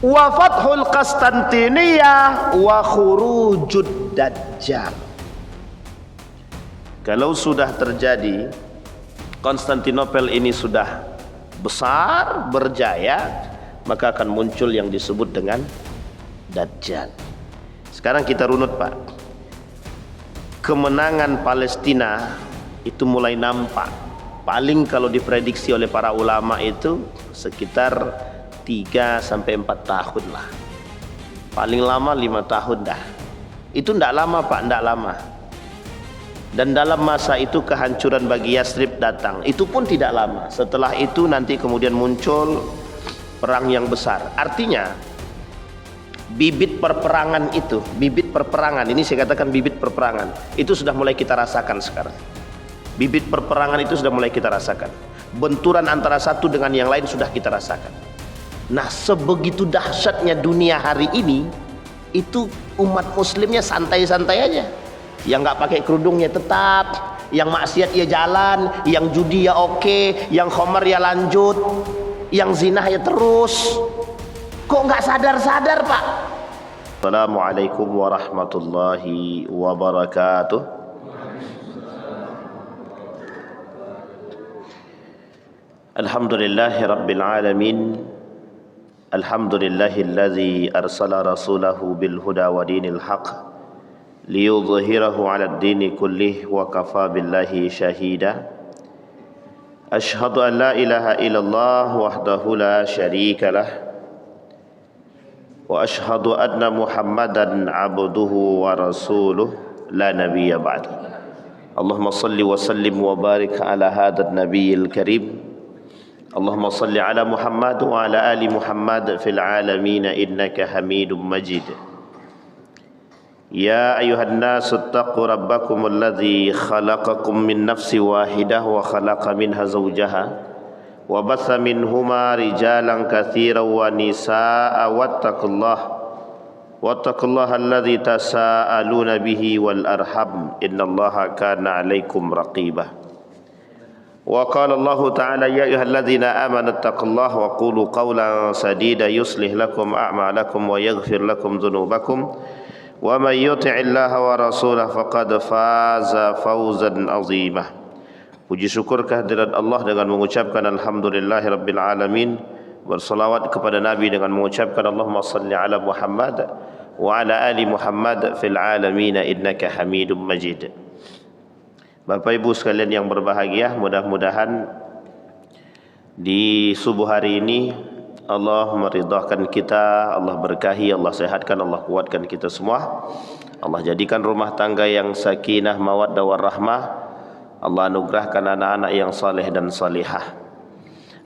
wa fathul Qastantiniyah wa khurujud dajjal. Kalau sudah terjadi Konstantinopel ini sudah besar, berjaya, maka akan muncul yang disebut dengan Dajjal. Sekarang kita runut, Pak. Kemenangan Palestina itu mulai nampak. Paling kalau diprediksi oleh para ulama itu sekitar 3 sampai 4 tahun lah. Paling lama 5 tahun dah. Itu tidak lama, Pak, tidak lama. Dan dalam masa itu kehancuran bagi Yathrib datang. Itu pun tidak lama. Setelah itu nanti kemudian muncul perang yang besar. Artinya bibit perperangan itu, bibit perperangan ini saya katakan bibit perperangan itu sudah mulai kita rasakan sekarang. Bibit perperangan itu sudah mulai kita rasakan. Benturan antara satu dengan yang lain sudah kita rasakan. Nah, sebegitu dahsyatnya dunia hari ini, itu umat muslimnya santai-santai aja. Yang nggak pakai kerudungnya tetap, yang maksiat ya jalan, yang judi ya oke, yang khamar ya lanjut, yang zina ya terus. Kok nggak sadar-sadar, Pak? Assalamualaikum warahmatullahi wabarakatuh. Alhamdulillahi rabbil alamin. Alhamdulillahilladzi arsala rasulahu bil huda wa dinil haqq liyudhhirahu 'alad dini kullih wa kafa billahi shahida. Asyhadu an la ilaha illallah wahdahu la syarika lah wa asyhadu anna Muhammadan 'abduhu wa rasuluh la nabiyya ba'd. Allahumma salli wa sallim wa barik ala hadzal nabiyil karim. Allahumma salli ala Muhammad wa ala ali Muhammad fil alamin innaka Hamidum Majid. Ya ayuhan nasu taqu rabbakum alladhi khalaqakum min nafsi wahidah wa khalaqa minha zawjaha wa batha minhuma rijalan katsiran wa nisaa wattaqullaha alladhi tasaaluna bihi wal arham innallaha kana 'alaikum raqibah. Wa qala Allah ta'ala ya ayyuhalladzina amanu taqullaha wa qulu qawlan sadida yuslih lakum a'malakum wa yaghfir lakum dhunubakum wa man yuti'illaha wa rasulahu faqad faza fawzan 'azima. Puji syukur kehadirat Allah dengan mengucapkan alhamdulillahirabbil alamin, bersalawat kepada Nabi dengan mengucapkan Allahumma salli ala Muhammad wa ala ali Muhammad fil alamin innaka Hamidum Majid. Bapak Ibu sekalian yang berbahagia, mudah-mudahan di subuh hari ini Allah meridhakan kita, Allah berkahi, Allah sehatkan, Allah kuatkan kita semua. Allah jadikan rumah tangga yang sakinah, mawaddah warahmah. Allah anugerahkan anak-anak yang saleh dan salihah.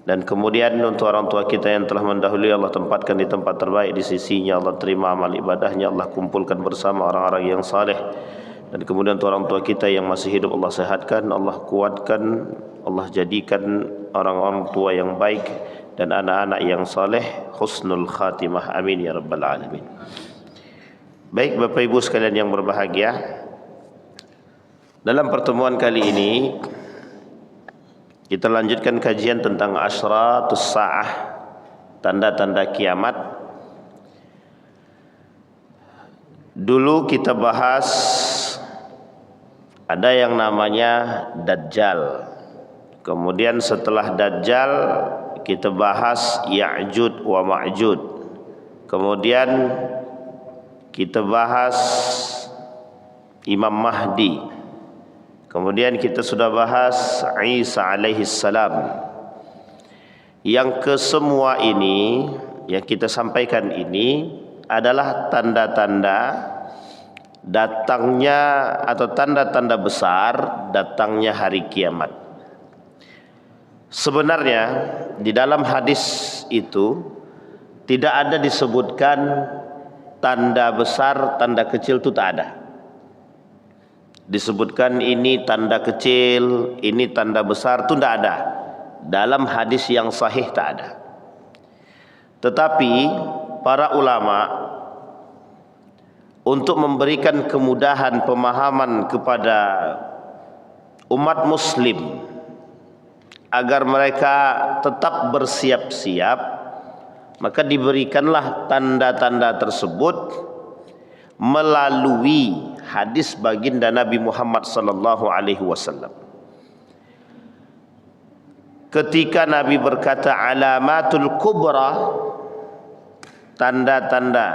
Dan kemudian untuk orang tua kita yang telah mendahului, Allah tempatkan di tempat terbaik di sisinya. Allah terima amal ibadahnya, Allah kumpulkan bersama orang-orang yang saleh. Dan kemudian untuk orang tua kita yang masih hidup, Allah sehatkan, Allah kuatkan, Allah jadikan orang-orang tua yang baik dan anak-anak yang saleh, husnul khatimah, amin ya rabbal alamin. Baik Bapak Ibu sekalian yang berbahagia, dalam pertemuan kali ini kita lanjutkan kajian tentang asyratus sa'ah, tanda-tanda kiamat. Dulu kita bahas ada yang namanya Dajjal. Kemudian setelah Dajjal kita bahas Ya'jud wa Ma'jud. Kemudian kita bahas Imam Mahdi. Kemudian kita sudah bahas Isa alaihi salam. Yang kesemua ini yang kita sampaikan ini adalah tanda-tanda datangnya atau tanda-tanda besar datangnya hari kiamat. Sebenarnya di dalam hadis itu tidak ada disebutkan tanda besar, tanda kecil, itu tak ada. Disebutkan ini tanda kecil, ini tanda besar, itu tidak ada. Dalam hadis yang sahih tak ada. Tetapi para ulama untuk memberikan kemudahan pemahaman kepada umat muslim agar mereka tetap bersiap-siap, Maka diberikanlah tanda-tanda tersebut melalui hadis baginda Nabi Muhammad sallallahu alaihi wasallam. Ketika Nabi berkata alamatul kubra, tanda-tanda,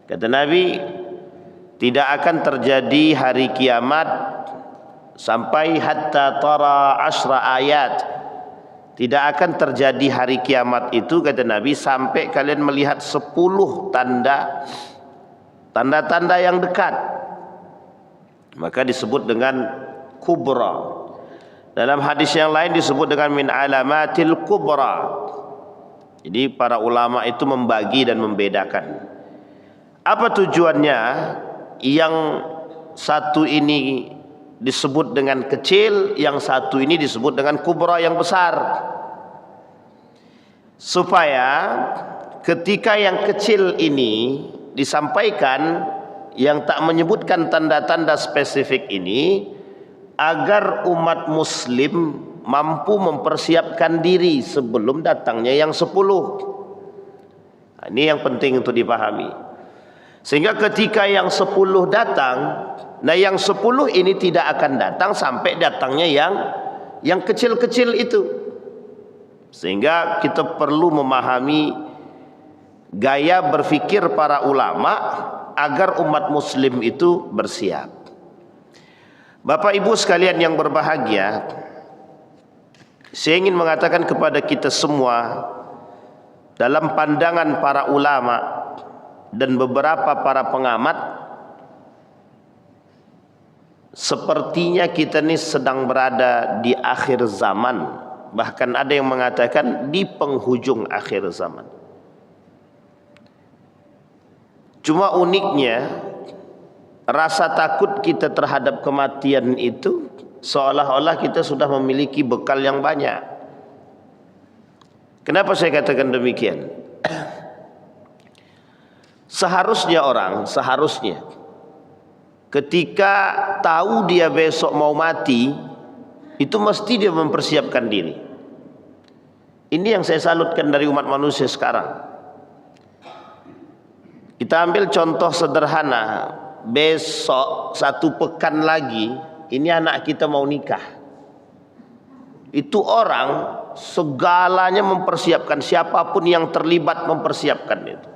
kata Nabi, tidak akan terjadi hari kiamat sampai hatta tara asyra ayat. Tidak akan terjadi hari kiamat itu, kata Nabi, sampai kalian melihat 10 tanda-tanda yang dekat. Maka disebut dengan kubra. Dalam hadis yang lain disebut dengan min alamatil kubra. Jadi para ulama itu membagi dan membedakan. Apa tujuannya? Yang satu ini disebut dengan kecil, yang satu ini disebut dengan kubra, yang besar. Supaya ketika yang kecil ini disampaikan, yang tak menyebutkan tanda-tanda spesifik ini, agar umat muslim mampu mempersiapkan diri sebelum datangnya yang 10. Ini yang penting untuk dipahami. Sehingga ketika yang 10 datang, nah yang 10 ini tidak akan datang sampai datangnya yang kecil-kecil itu. Sehingga kita perlu memahami gaya berfikir para ulama agar umat muslim itu bersiap. Bapak Ibu sekalian yang berbahagia, saya ingin mengatakan kepada kita semua, dalam pandangan para ulama dan beberapa para pengamat, sepertinya kita ini sedang berada di akhir zaman. Bahkan ada yang mengatakan di penghujung akhir zaman. Cuma uniknya, rasa takut kita terhadap kematian itu seolah-olah kita sudah memiliki bekal yang banyak. Kenapa saya katakan demikian? Seharusnya ketika tahu dia besok mau mati, itu mesti dia mempersiapkan diri. Ini yang saya salutkan dari umat manusia sekarang. Kita ambil contoh sederhana. Besok 1 pekan lagi ini anak kita mau nikah. Itu orang segalanya mempersiapkan, siapapun yang terlibat mempersiapkan itu.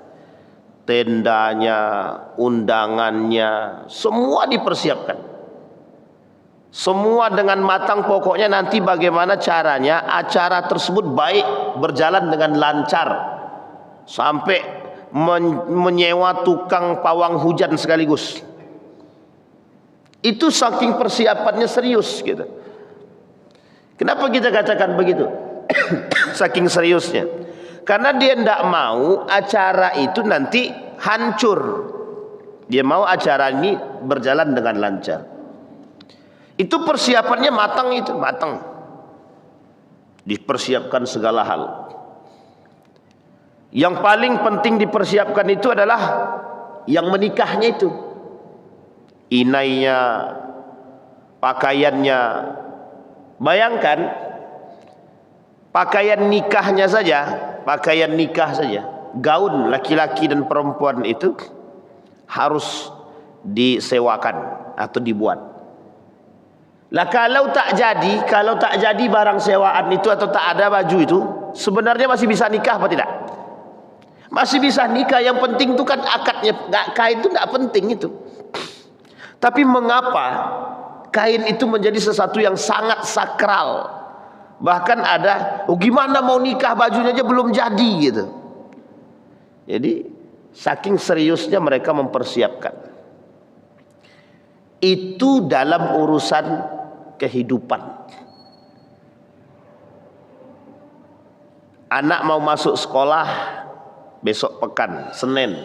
Tendanya, undangannya, semua dipersiapkan. Semua dengan matang, pokoknya nanti bagaimana caranya acara tersebut baik, berjalan dengan lancar. Sampai menyewa tukang pawang hujan sekaligus. Itu saking persiapannya serius gitu. Kenapa kita katakan begitu? Saking seriusnya. Karena dia tidak mau acara itu nanti hancur. Dia mau acara ini berjalan dengan lancar. Itu persiapannya matang. Dipersiapkan segala hal. Yang paling penting dipersiapkan itu adalah yang menikahnya itu. Inainya, pakaiannya. Bayangkan pakaian nikahnya saja, pakaian nikah saja, gaun laki-laki dan perempuan itu harus disewakan atau dibuat. Lah kalau tak jadi barang sewaan itu atau tak ada baju itu, sebenarnya masih bisa nikah apa tidak? Masih bisa nikah. Yang penting itu kan akadnya, kain itu tidak penting itu. Tapi mengapa kain itu menjadi sesuatu yang sangat sakral? Bahkan ada, gimana mau nikah bajunya aja belum jadi gitu. Jadi saking seriusnya mereka mempersiapkan. Itu dalam urusan kehidupan. Anak mau masuk sekolah besok pekan, Senin.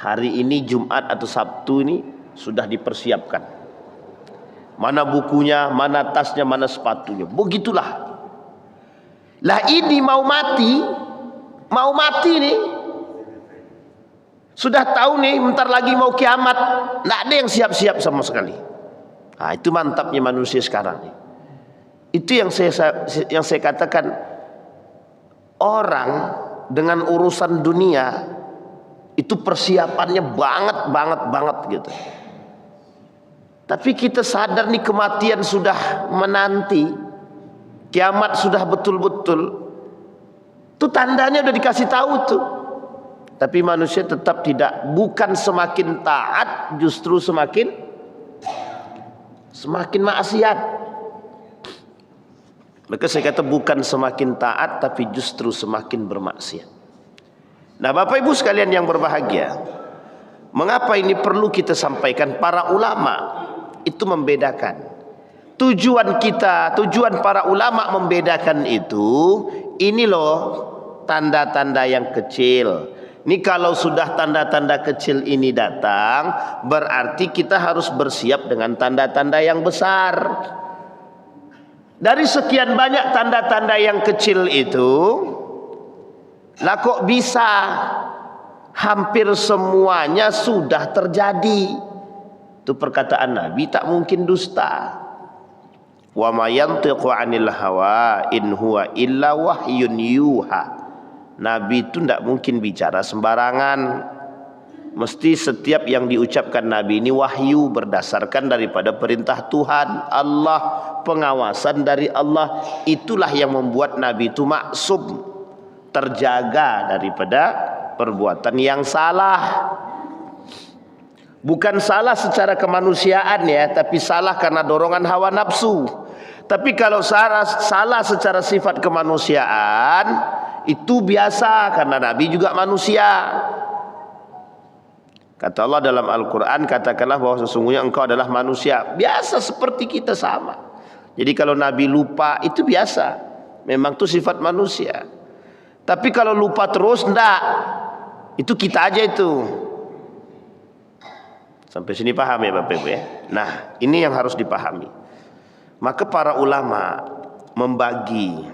Hari ini Jumat atau Sabtu ini sudah dipersiapkan. Mana bukunya, mana tasnya, mana sepatunya. Begitulah. Lah ini mau mati nih. Sudah tahu nih bentar lagi mau kiamat, tidak ada yang siap-siap sama sekali. Nah, itu mantapnya manusia sekarang nih. Itu yang saya katakan, orang dengan urusan dunia itu persiapannya banget gitu. Tapi kita sadar nih kematian sudah menanti, kiamat sudah betul-betul. Itu tandanya udah dikasih tahu tuh. Tapi manusia tetap tidak, bukan semakin taat, justru semakin maksiat. Maka saya kata bukan semakin taat, tapi justru semakin bermaksiat. Nah, Bapak Ibu sekalian yang berbahagia, mengapa ini perlu kita sampaikan? Para ulama itu membedakan. Tujuan para ulama membedakan itu, ini loh tanda-tanda yang kecil. Ini kalau sudah tanda-tanda kecil ini datang, berarti kita harus bersiap dengan tanda-tanda yang besar. Dari sekian banyak tanda-tanda yang kecil itu, lah kok bisa hampir semuanya sudah terjadi? Itu perkataan Nabi, tak mungkin dusta. Wa ma yantiqu 'anil hawa in huwa illa wahyun yuha. Nabi itu tidak mungkin bicara sembarangan. Mesti setiap yang diucapkan Nabi ini wahyu, berdasarkan daripada perintah Tuhan Allah, pengawasan dari Allah. Itulah yang membuat Nabi itu maksum, terjaga daripada perbuatan yang salah. Bukan salah secara kemanusiaan ya, tapi salah karena dorongan hawa nafsu. Tapi kalau salah secara sifat kemanusiaan, itu biasa karena Nabi juga manusia. Kata Allah dalam Al-Quran, katakanlah bahwa sesungguhnya engkau adalah manusia, biasa seperti kita sama. Jadi kalau Nabi lupa itu biasa, memang itu sifat manusia. Tapi kalau lupa terus, enggak, itu kita aja itu. Sampai sini paham ya Bapak Ibu ya. Nah, ini yang harus dipahami. Maka para ulama membagi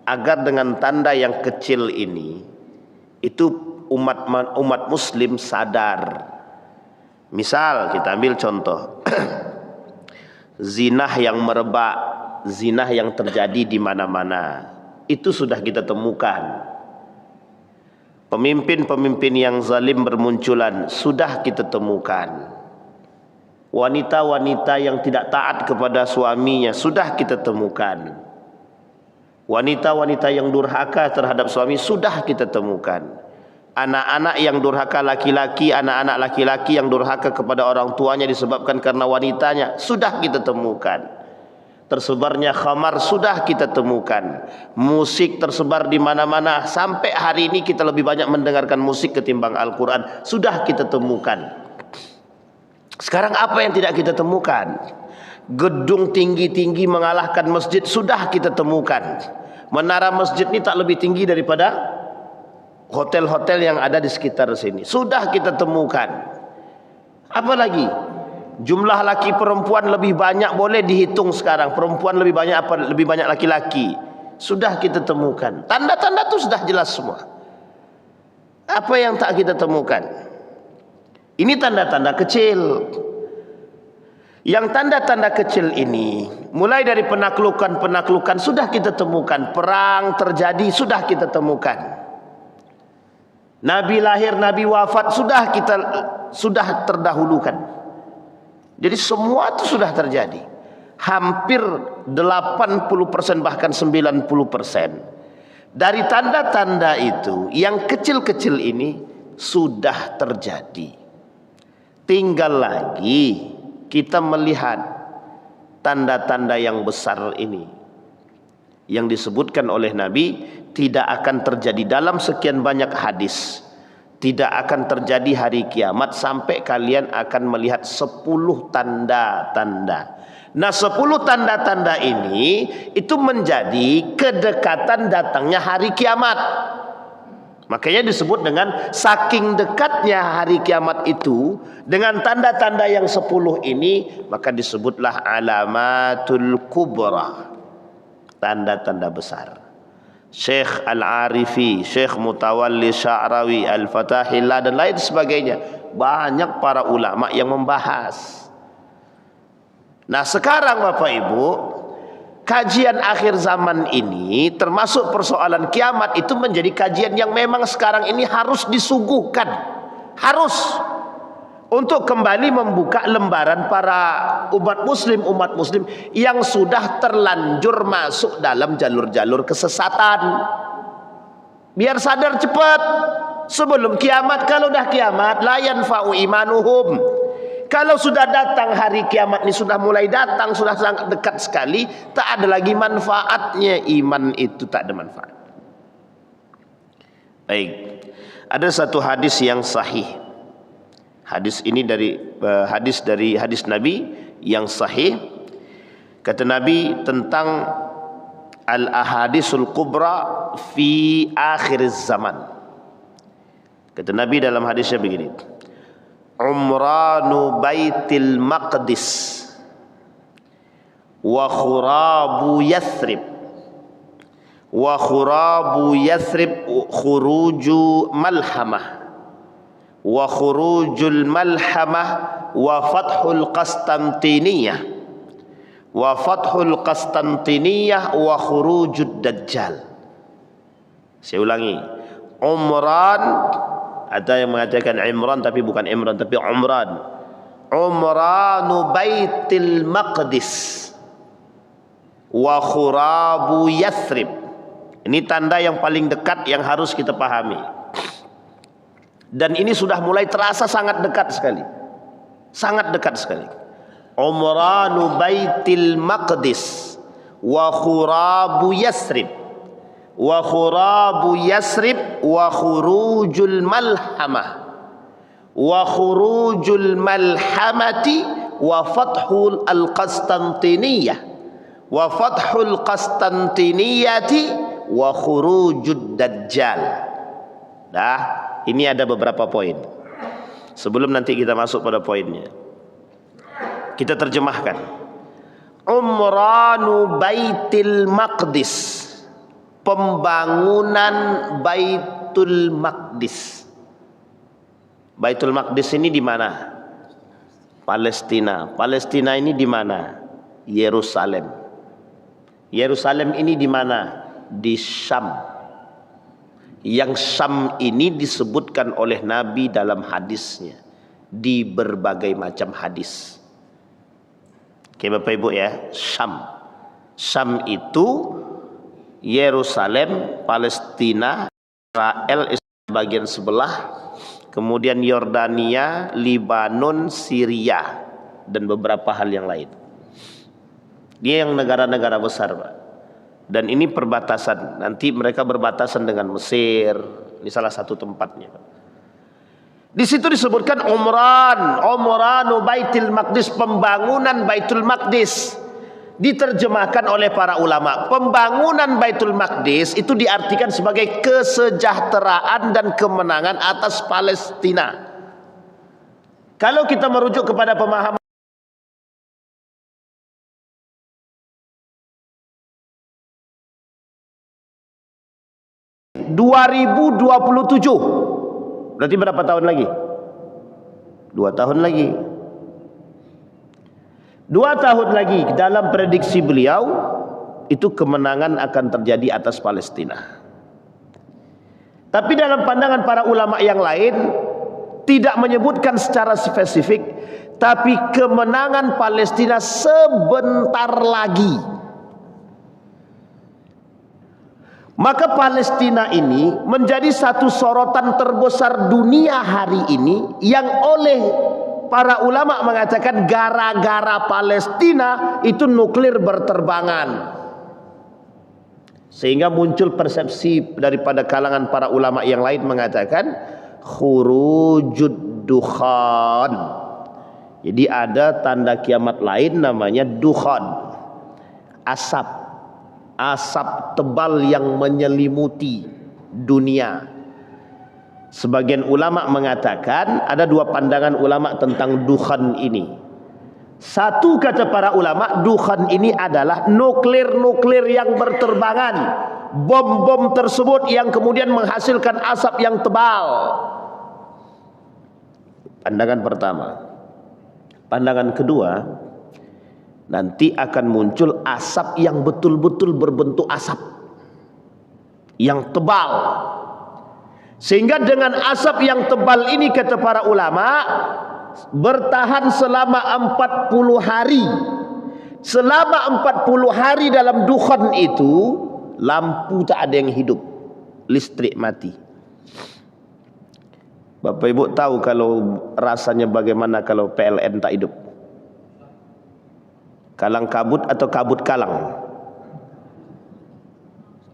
agar dengan tanda yang kecil ini itu umat muslim sadar. Misal kita ambil contoh zinah yang merebak, zinah yang terjadi di mana-mana, itu sudah kita temukan. Pemimpin-pemimpin yang zalim bermunculan, sudah kita temukan. Wanita-wanita yang tidak taat kepada suaminya, sudah kita temukan. Wanita-wanita yang durhaka terhadap suami, sudah kita temukan. Anak-anak yang durhaka laki-laki, anak-anak laki-laki yang durhaka kepada orang tuanya disebabkan karena wanitanya, sudah kita temukan. Tersebarnya khamar, sudah kita temukan. Musik tersebar di mana-mana, sampai hari ini kita lebih banyak mendengarkan musik ketimbang Al-Quran, sudah kita temukan. Sekarang apa yang tidak kita temukan? Gedung tinggi-tinggi mengalahkan masjid, sudah kita temukan. Menara masjid ini tak lebih tinggi daripada hotel-hotel yang ada di sekitar sini, sudah kita temukan. Apa lagi? Jumlah laki perempuan lebih banyak, boleh dihitung sekarang. Perempuan lebih banyak apa? Lebih banyak laki-laki. Sudah kita temukan. Tanda-tanda itu sudah jelas semua. Apa yang tak kita temukan? Ini tanda-tanda kecil. Yang tanda-tanda kecil ini, mulai dari penaklukan sudah kita temukan. Perang terjadi, sudah kita temukan. Nabi lahir, Nabi wafat, sudah terdahulukan. Jadi semua itu sudah terjadi. Hampir 80% bahkan 90%. Dari tanda-tanda itu, yang kecil-kecil ini sudah terjadi. Tinggal lagi kita melihat tanda-tanda yang besar ini yang disebutkan oleh Nabi tidak akan terjadi dalam sekian banyak hadis. Tidak akan terjadi hari kiamat sampai kalian akan melihat 10 tanda-tanda. Nah, 10 tanda-tanda ini itu menjadi kedekatan datangnya hari kiamat. Makanya disebut dengan saking dekatnya hari kiamat itu, dengan tanda-tanda yang 10 ini, maka disebutlah alamatul kubra, tanda-tanda besar. Syekh Al-Arifi, Syekh Mutawalli Sya'rawi, Al-Fatahillah dan lain sebagainya, banyak para ulama yang membahas. Nah sekarang Bapak Ibu, kajian akhir zaman ini termasuk persoalan kiamat itu menjadi kajian yang memang sekarang ini harus disuguhkan, harus untuk kembali membuka lembaran para umat muslim yang sudah terlanjur masuk dalam jalur-jalur kesesatan, biar sadar cepat sebelum kiamat. Kalau dah kiamat la yanfa'u imanuhum, kalau sudah datang hari kiamat ini, sudah mulai datang, sudah sangat dekat sekali, tak ada lagi manfaatnya, iman itu tak ada manfaat. Baik, ada satu hadis yang sahih. Hadis ini dari hadis Nabi yang sahih. Kata Nabi tentang al-ahadisul kubra fi akhir zaman. Kata Nabi dalam hadisnya begini: Umranu Baitil Maqdis wa khurabu Yathrib, wa khurabu Yathrib khuruju malhamah, wa khurujul malhamah wa fathul Qastantiniyah, wa fathul Qastantiniyah wa khurujud Dajjal. Saya ulangi, Umran, ada yang mengatakan Imran tapi bukan Imran tapi Umran. Umranu Baitil Maqdis wa khurabu Yathrib. Ini tanda yang paling dekat yang harus kita pahami. Dan ini sudah mulai terasa sangat dekat sekali. Sangat dekat sekali. Umranu Baitil Maqdis wa khurabu Yathrib, wa khurabu Yathrib wa khurujul malhamah, wa khurujul malhamati wa fathul al-Qastantiniyah, wa fathul Qastantiniyati wa khurujud Dajjal. Dah, ini ada beberapa poin. Sebelum nanti kita masuk pada poinnya, kita terjemahkan. Umranu Baitil Maqdis, pembangunan Baitul Maqdis. Baitul Maqdis ini di mana? Palestina. Palestina ini di mana? Yerusalem. Yerusalem ini di mana? Di Syam. Yang Syam ini disebutkan oleh Nabi dalam hadisnya di berbagai macam hadis. Oke Bapak Ibu ya, Syam. Syam itu Yerusalem, Palestina, Israel bagian sebelah, kemudian Yordania, Libanon, Syria, dan beberapa hal yang lain. Dia yang negara-negara besar, Pak. Dan ini perbatasan. Nanti mereka berbatasan dengan Mesir. Ini salah satu tempatnya, Pak. Di situ disebutkan Umranu Baitil Maqdis, pembangunan Baitul Maqdis. Diterjemahkan oleh para ulama, pembangunan Baitul Maqdis itu diartikan sebagai kesejahteraan dan kemenangan atas Palestina. Kalau kita merujuk kepada pemahaman 2027, berarti berapa tahun lagi? 2 tahun lagi. 2 tahun lagi dalam prediksi beliau itu kemenangan akan terjadi atas Palestina. Tapi dalam pandangan para ulama yang lain tidak menyebutkan secara spesifik, tapi kemenangan Palestina sebentar lagi. Maka Palestina ini menjadi satu sorotan terbesar dunia hari ini, yang oleh para ulama mengatakan gara-gara Palestina itu nuklir berterbangan. Sehingga muncul persepsi daripada kalangan para ulama yang lain mengatakan khurujud dukhan. Jadi ada tanda kiamat lain namanya dukhan, asap. Asap tebal yang menyelimuti dunia. Sebagian ulama mengatakan ada 2 pandangan ulama tentang dukhan ini. Satu, kata para ulama, dukhan ini adalah nuklir-nuklir yang berterbangan, bom-bom tersebut yang kemudian menghasilkan asap yang tebal. Pandangan pertama. Pandangan kedua, nanti akan muncul asap yang betul-betul berbentuk asap yang tebal. Sehingga dengan asap yang tebal ini, kata para ulama, bertahan selama 40 hari. Selama 40 hari dalam dukhan itu, lampu tak ada yang hidup, listrik mati. Bapak Ibu tahu kalau rasanya bagaimana kalau PLN tak hidup? Kalang kabut atau kabut kalang?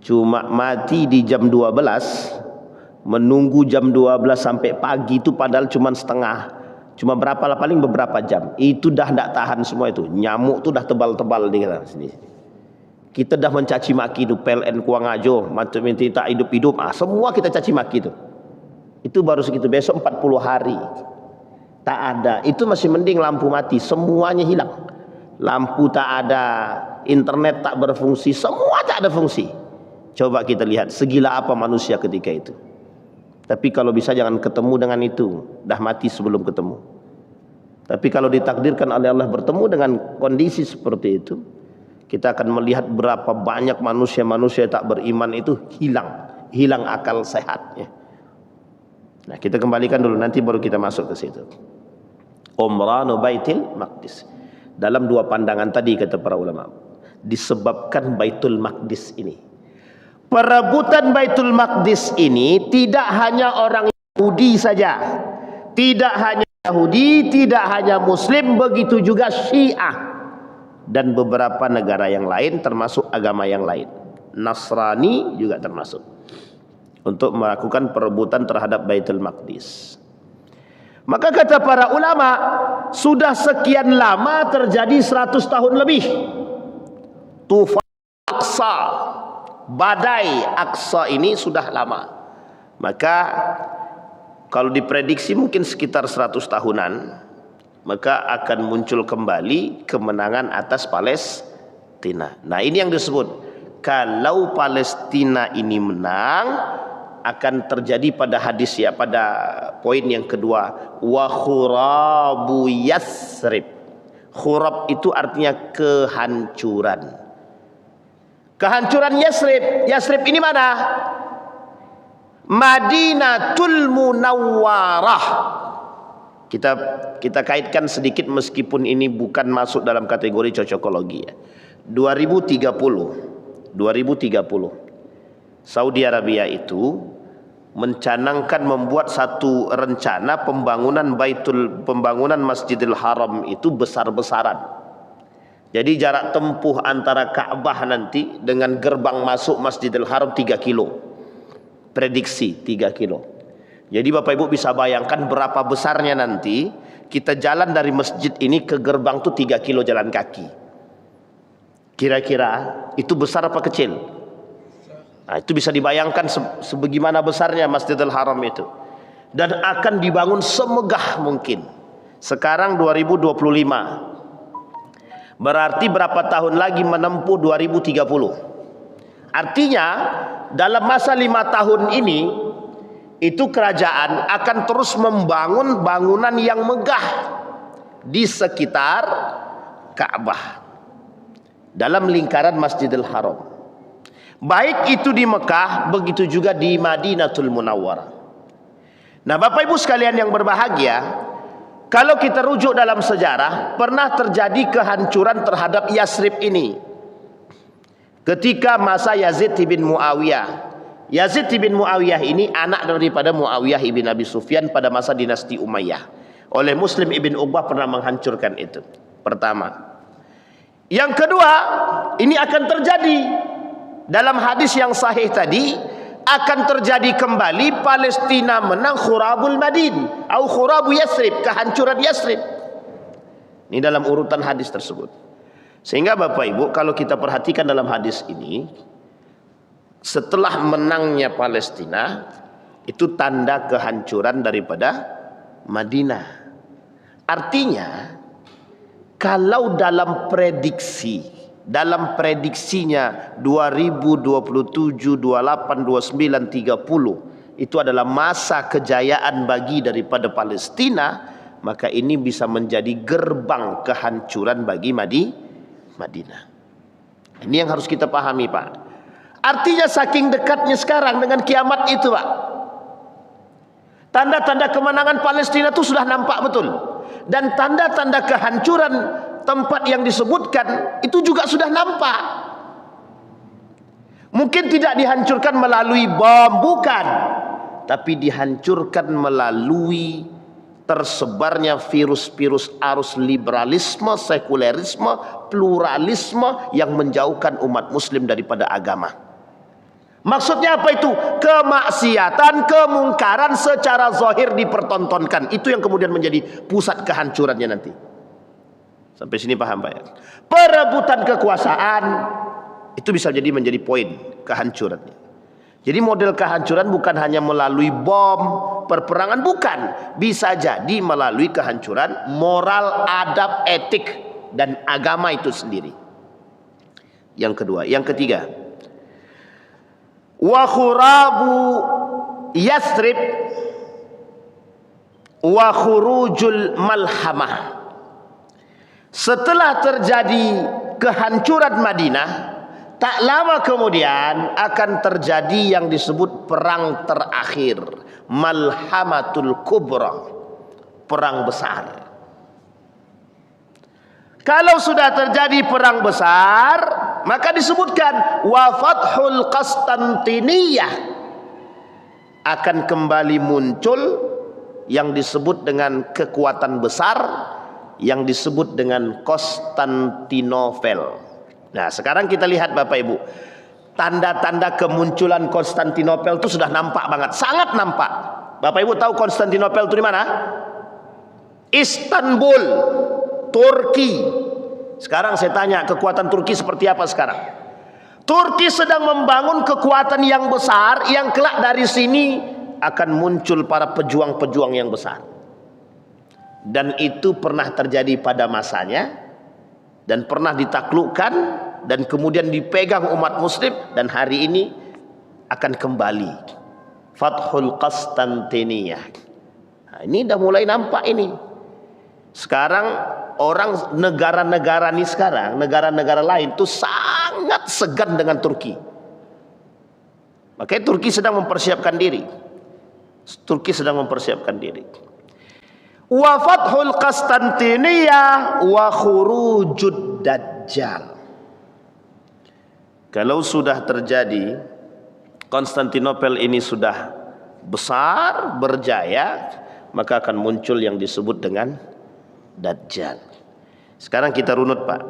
Cuma mati di jam 12, menunggu jam 12 sampai pagi itu padahal cuma setengah, cuma berapa lah, paling beberapa jam. Itu dah tak tahan semua itu. Nyamuk tu dah tebal-tebal di sini. Kita dah mencaci maki tu PLN Kuang Ajo, macam minta tak hidup-hidup. Semua kita caci maki tu. Itu baru segitu. Besok 40 hari tak ada. Itu masih mending lampu mati, semuanya hilang. Lampu tak ada, internet tak berfungsi, semua tak ada fungsi. Coba kita lihat segila apa manusia ketika itu. Tapi kalau bisa jangan ketemu dengan itu, dah mati sebelum ketemu. Tapi kalau ditakdirkan oleh Allah bertemu dengan kondisi seperti itu, kita akan melihat berapa banyak manusia-manusia tak beriman itu hilang akal sehatnya. Nah, kita kembalikan dulu, nanti baru kita masuk ke situ. Umranu Baitul Maqdis. Dalam dua pandangan tadi kata para ulama, disebabkan Baitul Maqdis ini, perebutan Baitul Maqdis ini tidak hanya orang Yahudi saja, tidak hanya Yahudi, tidak hanya Muslim, begitu juga Syiah dan beberapa negara yang lain, termasuk agama yang lain, Nasrani juga termasuk, untuk melakukan perebutan terhadap Baitul Maqdis. Maka kata para ulama, sudah sekian lama terjadi 100 tahun lebih. Tufan Aqsa, badai Aqsa ini sudah lama. Maka kalau diprediksi mungkin sekitar 100 tahunan, maka akan muncul kembali kemenangan atas Palestina. Nah, ini yang disebut, kalau Palestina ini menang, akan terjadi pada hadis, ya, pada poin yang kedua, wa khurabu Yasrib. Khurab itu artinya kehancuran. Kehancuran Yasrib. Yasrib ini mana? Madinatul Munawwarah. Kita kaitkan sedikit meskipun ini bukan masuk dalam kategori cocokologi, ya. 2030 Saudi Arabia itu mencanangkan membuat satu rencana pembangunan Masjidil Haram itu besar-besaran. Jadi jarak tempuh antara Ka'bah nanti dengan gerbang masuk Masjidil Haram 3 kilo. Prediksi 3 kilo. Jadi Bapak Ibu bisa bayangkan berapa besarnya nanti kita jalan dari masjid ini ke gerbang tuh 3 kilo jalan kaki. Kira-kira itu besar apa kecil? Nah, itu bisa dibayangkan sebagaimana besarnya Masjidil Haram itu. Dan akan dibangun semegah mungkin. Sekarang 2025. Berarti berapa tahun lagi menempuh 2030. Artinya dalam masa 5 tahun ini, itu kerajaan akan terus membangun bangunan yang megah di sekitar Ka'bah, dalam lingkaran Masjidil Haram. Baik itu di Mekah, begitu juga di Madinatul Munawwarah. Nah, Bapak Ibu sekalian yang berbahagia, kalau kita rujuk dalam sejarah, pernah terjadi kehancuran terhadap Yasrib ini ketika masa Yazid bin Muawiyah. Yazid bin Muawiyah ini anak daripada Muawiyah ibn Abi Sufyan pada masa dinasti Umayyah. Oleh Muslim ibn Uqbah pernah menghancurkan itu. Pertama. Yang kedua, ini akan terjadi dalam hadis yang sahih tadi, akan terjadi kembali Palestina menang khurabul Madin atau khurabu Yasrib, kehancuran Yasrib. Ini dalam urutan hadis tersebut. Sehingga Bapak Ibu, kalau kita perhatikan dalam hadis ini, setelah menangnya Palestina, itu tanda kehancuran daripada Madinah. Artinya, kalau dalam prediksinya 2027, 28, 29, 30 itu adalah masa kejayaan bagi daripada Palestina, maka ini bisa menjadi gerbang kehancuran bagi Madinah. Ini yang harus kita pahami, Pak. Artinya saking dekatnya sekarang dengan kiamat itu, Pak. Tanda-tanda kemenangan Palestina itu sudah nampak betul. Dan tanda-tanda kehancuran tempat yang disebutkan itu juga sudah nampak. Mungkin tidak dihancurkan melalui bom, bukan. Tapi dihancurkan melalui tersebarnya virus-virus arus liberalisme, sekulerisme, pluralisme yang menjauhkan umat muslim daripada agama. Maksudnya apa itu? Kemaksiatan, kemungkaran secara zahir dipertontonkan. Itu yang kemudian menjadi pusat kehancurannya nanti. Sampai sini paham, Pak ya? Perebutan kekuasaan itu bisa jadi menjadi poin kehancurannya. Jadi model kehancuran bukan hanya melalui bom, perperangan, bukan. Bisa jadi melalui kehancuran moral, adab, etik, dan agama itu sendiri. Yang kedua. Yang ketiga. Wa khurabu Yathrib wa khurujul malhamah. Setelah terjadi kehancuran Madinah, tak lama kemudian akan terjadi yang disebut perang terakhir, Malhamatul Kubra, perang besar. Kalau sudah terjadi perang besar, maka disebutkan wa fathul Qastantiniyah, akan kembali muncul yang disebut dengan kekuatan besar yang disebut dengan Konstantinopel. Nah, sekarang kita lihat Bapak Ibu, tanda-tanda kemunculan Konstantinopel itu sudah nampak banget, sangat nampak. Bapak Ibu tahu Konstantinopel itu di mana? Istanbul, Turki. Sekarang saya tanya, kekuatan Turki seperti apa sekarang? Turki sedang membangun kekuatan yang besar, yang kelak dari sini akan muncul para pejuang-pejuang yang besar. Dan itu pernah terjadi pada masanya, dan pernah ditaklukkan, dan kemudian dipegang umat muslim, dan hari ini akan kembali. Fathul Qastantiniyah. Nah, ini udah mulai nampak ini. Sekarang orang negara-negara ini sekarang, negara-negara lain itu sangat segan dengan Turki. Makanya Turki sedang mempersiapkan diri. Turki sedang mempersiapkan diri. Wa fathul Qastantiniyah wa khurujud Dajjal. Kalau sudah terjadi, Konstantinopel ini sudah besar, berjaya, maka akan muncul yang disebut dengan Dajjal. Sekarang kita runut, Pak.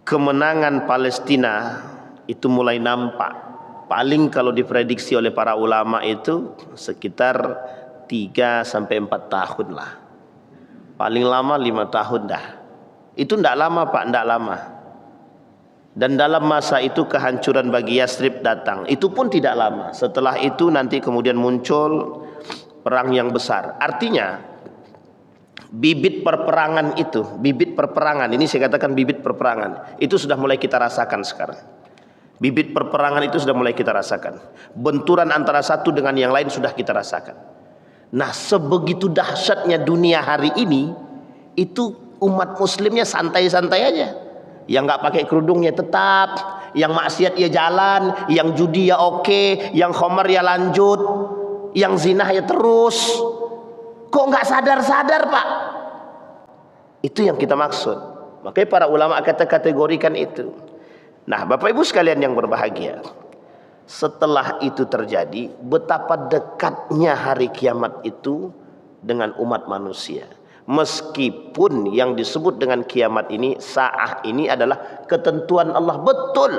Kemenangan Palestina itu mulai nampak. Paling kalau diprediksi oleh para ulama itu sekitar 3-4 tahun lah. Paling lama 5 tahun dah. Itu tidak lama, Pak, tidak lama. Dan dalam masa itu kehancuran bagi Yathrib datang. Itu pun tidak lama. Setelah itu nanti kemudian muncul perang yang besar. Artinya bibit perperangan itu, bibit perperangan, ini saya katakan bibit perperangan, itu sudah mulai kita rasakan sekarang. Bibit perperangan itu sudah mulai kita rasakan. Benturan antara satu dengan yang lain sudah kita rasakan. Nah, sebegitu dahsyatnya dunia hari ini, itu umat muslimnya santai-santai aja. Yang nggak pakai kerudung ya tetap, yang maksiat ya jalan, yang judi ya oke, yang khamar ya lanjut, yang zina ya terus. Kok nggak sadar-sadar, Pak? Itu yang kita maksud. Makanya para ulama kategorikan itu. Nah, Bapak Ibu sekalian yang berbahagia, setelah itu terjadi, betapa dekatnya hari kiamat itu dengan umat manusia. Meskipun yang disebut dengan kiamat ini, sa'ah ini adalah ketentuan Allah, betul.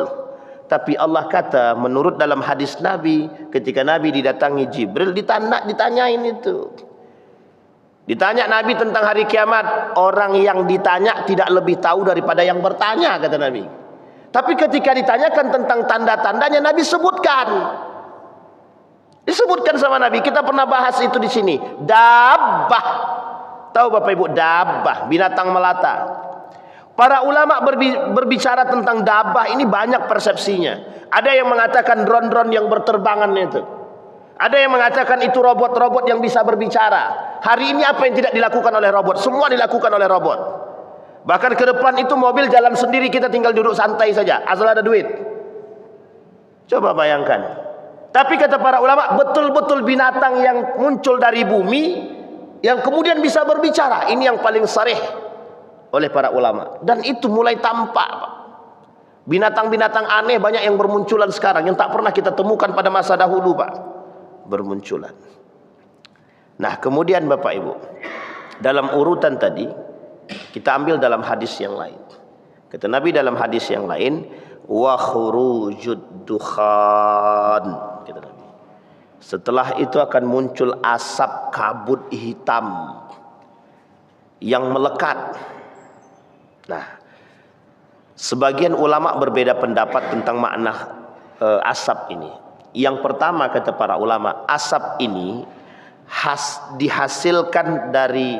Tapi Allah kata, menurut dalam hadis Nabi, ketika Nabi didatangi Jibril, ditanyain itu. Ditanya Nabi tentang hari kiamat, orang yang ditanya tidak lebih tahu daripada yang bertanya, kata Nabi. Tapi ketika ditanyakan tentang tanda-tandanya, Nabi sebutkan. Disebutkan sama Nabi. Kita pernah bahas itu di sini. Dabbah. Tahu Bapak Ibu, dabbah, binatang melata. Para ulama berbicara tentang dabbah ini banyak persepsinya. Ada yang mengatakan drone-drone yang berterbangan itu. Ada yang mengatakan itu robot-robot yang bisa berbicara. Hari ini apa yang tidak dilakukan oleh robot? Semua dilakukan oleh robot. Bahkan ke depan itu mobil jalan sendiri, kita tinggal duduk santai saja, asal ada duit. Coba bayangkan. Tapi kata para ulama, betul-betul binatang yang muncul dari bumi, yang kemudian bisa berbicara, ini yang paling sarih oleh para ulama. Dan itu mulai tampak, Pak. Binatang-binatang aneh banyak yang bermunculan sekarang, yang tak pernah kita temukan pada masa dahulu, Pak. Bermunculan. Nah, kemudian Bapak Ibu, dalam urutan tadi, kita ambil dalam hadis yang lain. Kata Nabi dalam hadis yang lain, wa khurujud dukhan, kata Nabi. Setelah itu akan muncul asap kabut hitam yang melekat. Nah, sebagian ulama berbeda pendapat tentang makna asap ini. Yang pertama kata para ulama, asap ini dihasilkan dari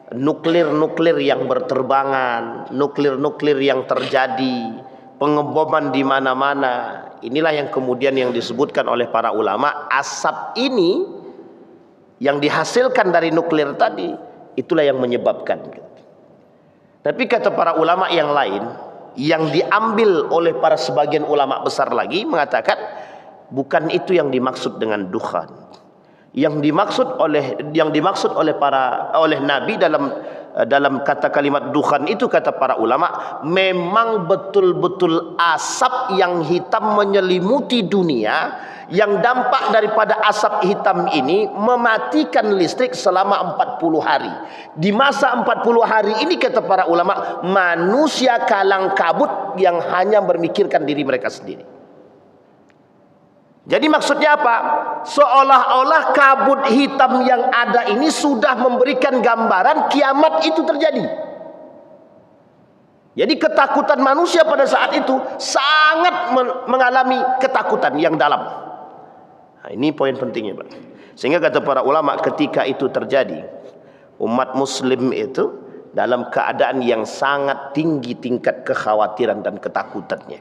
nuklir-nuklir yang berterbangan, nuklir-nuklir yang terjadi, pengeboman di mana-mana. Inilah yang kemudian yang disebutkan oleh para ulama, asap ini yang dihasilkan dari nuklir tadi, itulah yang menyebabkan. Tapi kata para ulama yang lain, yang diambil oleh para sebagian ulama besar lagi, mengatakan bukan itu yang dimaksud dengan dukhan. Yang dimaksud oleh Nabi dalam kata kalimat dukhan itu, kata para ulama, memang betul-betul asap yang hitam menyelimuti dunia, yang dampak daripada asap hitam ini mematikan listrik selama 40 hari. Di masa 40 hari ini kata para ulama, manusia kalang kabut yang hanya memikirkan diri mereka sendiri. Jadi maksudnya apa? Seolah-olah kabut hitam yang ada ini sudah memberikan gambaran kiamat itu terjadi. Jadi ketakutan manusia pada saat itu sangat mengalami ketakutan yang dalam. Nah, ini poin pentingnya, Pak. Sehingga kata para ulama, ketika itu terjadi, umat muslim itu dalam keadaan yang sangat tinggi tingkat kekhawatiran dan ketakutannya.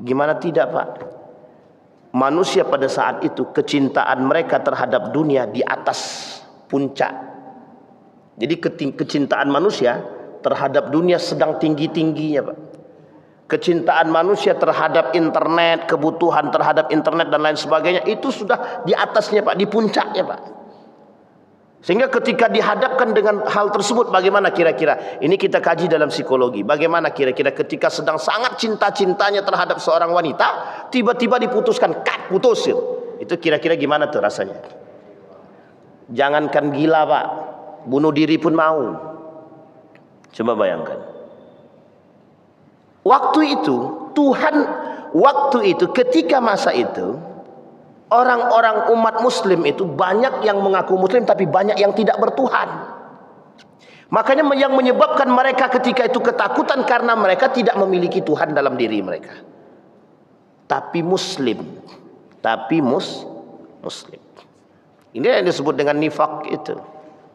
Gimana tidak, Pak? Manusia pada saat itu kecintaan mereka terhadap dunia di atas puncak. Jadi kecintaan manusia terhadap dunia sedang tinggi-tingginya, Pak. Kecintaan manusia terhadap internet, kebutuhan terhadap internet dan lain sebagainya, itu sudah di atasnya, Pak, di puncaknya, Pak. Sehingga ketika dihadapkan dengan hal tersebut, bagaimana kira-kira? Ini kita kaji dalam psikologi. Bagaimana kira-kira ketika sedang sangat cinta-cintanya terhadap seorang wanita, tiba-tiba diputuskan, putus. Itu kira-kira gimana tuh rasanya? Jangankan gila, Pak, bunuh diri pun mau. Coba bayangkan. Waktu itu ketika masa itu, orang-orang umat muslim itu banyak yang mengaku muslim, tapi banyak yang tidak bertuhan. Makanya yang menyebabkan mereka ketika itu ketakutan, karena mereka tidak memiliki Tuhan dalam diri mereka. Tapi muslim. Muslim. Ini yang disebut dengan nifak itu.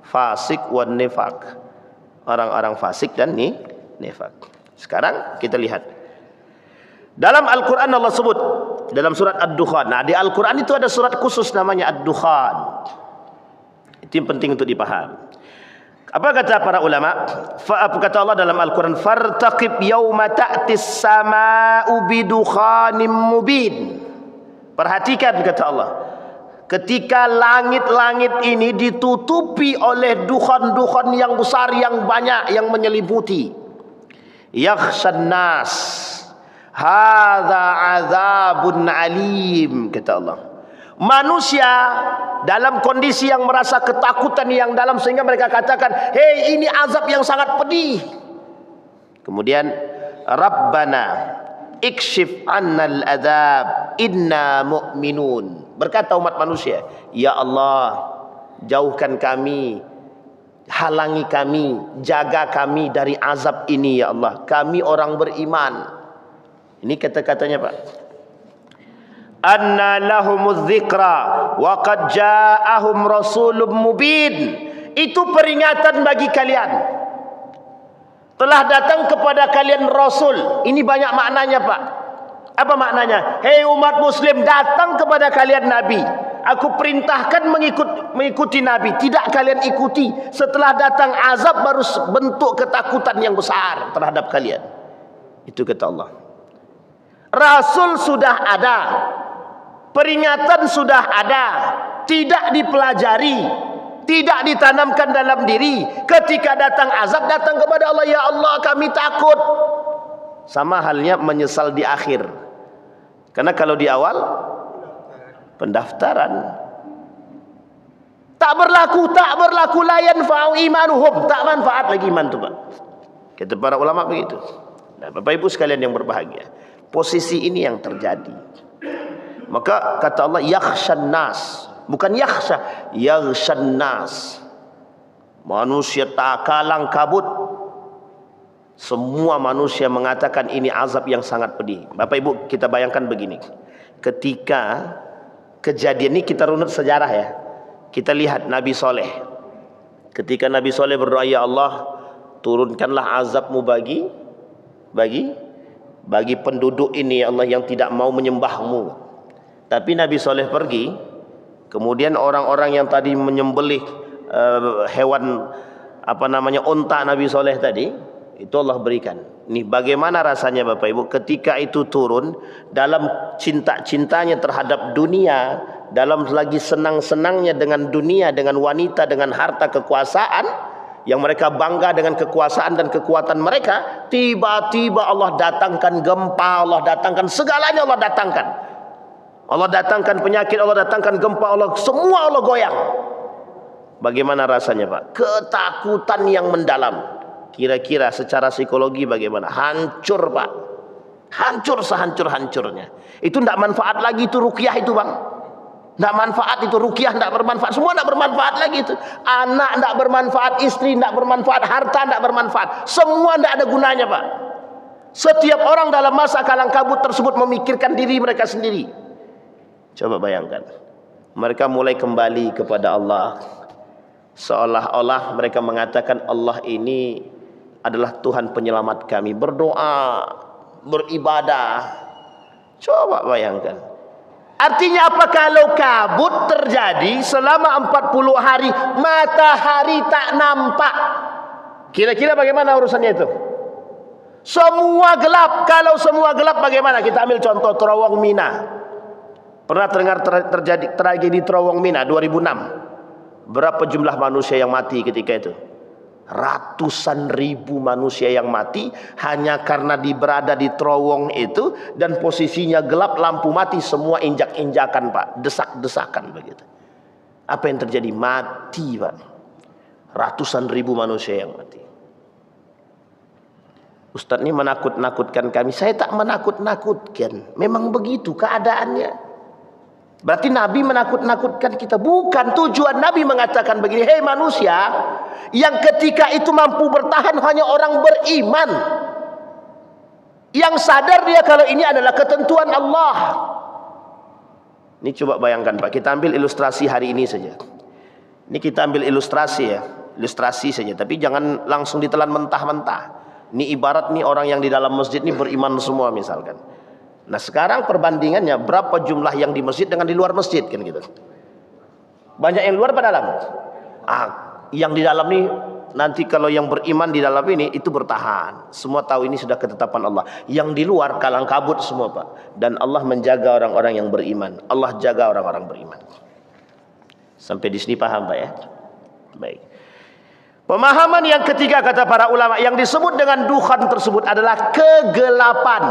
Fasik wan nifak. Orang-orang fasik dan nifak. Sekarang kita lihat. Dalam Al-Quran Allah sebut dalam surat Ad-Dukhan. Nah, di Al-Quran itu ada surat khusus namanya Ad-Dukhan. Itu yang penting untuk dipaham. Apa kata para ulama? Kata Allah dalam Al-Quran, fartaqib yawma ta'tis sama'u bidukhanim mubin. Perhatikan kata Allah, ketika langit-langit ini ditutupi oleh dukhan-dukhan yang besar, yang banyak, yang menyelimuti. Yakhshan nas hadza azabun alim, kata Allah. Manusia dalam kondisi yang merasa ketakutan yang dalam, sehingga mereka katakan, hei, ini azab yang sangat pedih. Kemudian Rabbana ikshif annal adzab inna mu'minun. Berkata umat manusia, ya Allah, jauhkan kami, halangi kami, jaga kami dari azab ini ya Allah, kami orang beriman. Ini kata-katanya, Pak. Anna lahumuz dzikra wa qad ja'ahum rasulun mubin. Itu peringatan bagi kalian. Telah datang kepada kalian rasul. Ini banyak maknanya, Pak. Apa maknanya? Hei umat muslim, datang kepada kalian nabi. Aku perintahkan mengikuti Nabi, tidak kalian ikuti. Setelah datang azab baru bentuk ketakutan yang besar terhadap kalian. Itu kata Allah. Rasul sudah ada, peringatan sudah ada, tidak dipelajari, tidak ditanamkan dalam diri. Ketika datang azab, datang kepada Allah, ya Allah kami takut. Sama halnya menyesal di akhir. Karena kalau di awal pendaftaran tak berlaku la yanfa'u imanuhum, tak manfaat lagi iman itu, Pak. Kata para ulama begitu. Nah, Bapak Ibu sekalian yang berbahagia, posisi ini yang terjadi. Maka kata Allah yakhshan nas, bukan yakhsha, yakhshan nas. Manusia tak kalang kabut. Semua manusia mengatakan ini azab yang sangat pedih. Bapak Ibu, kita bayangkan begini. Ketika kejadian ini, kita runut sejarah ya. Kita lihat Nabi Soleh. Ketika Nabi Soleh berdoa, ya Allah, turunkanlah azabmu bagi penduduk ini ya Allah yang tidak mau menyembahmu. Tapi Nabi Soleh pergi, kemudian orang-orang yang tadi menyembelih hewan unta Nabi Soleh tadi, itu Allah berikan. Nih bagaimana rasanya Bapak Ibu ketika itu turun, dalam cinta-cintanya terhadap dunia, dalam lagi senang-senangnya dengan dunia, dengan wanita, dengan harta, kekuasaan, yang mereka bangga dengan kekuasaan dan kekuatan mereka, tiba-tiba Allah datangkan gempa, Allah datangkan segalanya, Allah datangkan. Allah datangkan penyakit, Allah datangkan gempa, Allah semua Allah goyang. Bagaimana rasanya Pak? Ketakutan yang mendalam. Kira-kira secara psikologi bagaimana? Hancur Pak. Hancur sehancur-hancurnya. Itu tidak manfaat lagi itu ruqyah itu Bang. Tidak manfaat itu ruqyah, tidak bermanfaat. Semua tidak bermanfaat lagi itu. Anak tidak bermanfaat, istri tidak bermanfaat, harta tidak bermanfaat. Semua tidak ada gunanya Pak. Setiap orang dalam masa kalang kabut tersebut memikirkan diri mereka sendiri. Coba bayangkan. Mereka mulai kembali kepada Allah. Seolah-olah mereka mengatakan Allah ini adalah Tuhan penyelamat kami. Berdoa, beribadah. Coba bayangkan. Artinya apa kalau kabut terjadi selama 40 hari, matahari tak nampak? Kira-kira bagaimana urusannya itu? Semua gelap. Kalau semua gelap bagaimana? Kita ambil contoh Terowong Mina. Pernah dengar terjadi tragedi Terowong Mina 2006? Berapa jumlah manusia yang mati ketika itu? Ratusan ribu manusia yang mati hanya karena berada di terowong itu dan posisinya gelap, lampu mati, semua injak-injakan Pak, desak-desakan begitu. Apa yang terjadi? Mati Pak. Ratusan ribu manusia yang mati. Ustaz ini menakut-nakutkan kami. Saya tak menakut-nakutkan. Memang begitu keadaannya. Berarti Nabi menakut-nakutkan kita. Bukan, tujuan Nabi mengatakan begini, hei manusia, yang ketika itu mampu bertahan hanya orang beriman, yang sadar dia kalau ini adalah ketentuan Allah. Ini coba bayangkan Pak, kita ambil ilustrasi hari ini saja. Ini kita ambil ilustrasi ya, ilustrasi saja, tapi jangan langsung ditelan mentah-mentah. Ini ibarat nih orang yang di dalam masjid ini beriman semua misalkan. Nah sekarang perbandingannya berapa jumlah yang di masjid dengan di luar masjid kan gitu. Banyak yang luar apa dalam? Yang di dalam nih nanti kalau yang beriman di dalam ini itu bertahan. Semua tahu ini sudah ketetapan Allah. Yang di luar kalang kabut semua Pak. Dan Allah menjaga orang-orang yang beriman. Allah jaga orang-orang beriman. Sampai di sini paham Pak ya? Baik. Pemahaman yang ketiga kata para ulama, yang disebut dengan dukhan tersebut adalah kegelapan.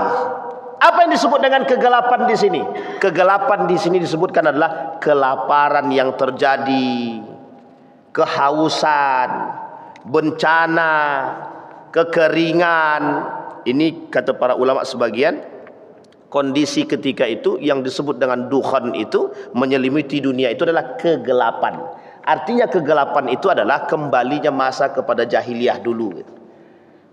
Apa yang disebut dengan kegelapan di sini? Kegelapan di sini disebutkan adalah kelaparan yang terjadi, kehausan, bencana, kekeringan. Ini kata para ulama sebagian, kondisi ketika itu yang disebut dengan dukhan itu menyelimuti dunia itu adalah kegelapan. Artinya kegelapan itu adalah kembalinya masa kepada jahiliyah dulu.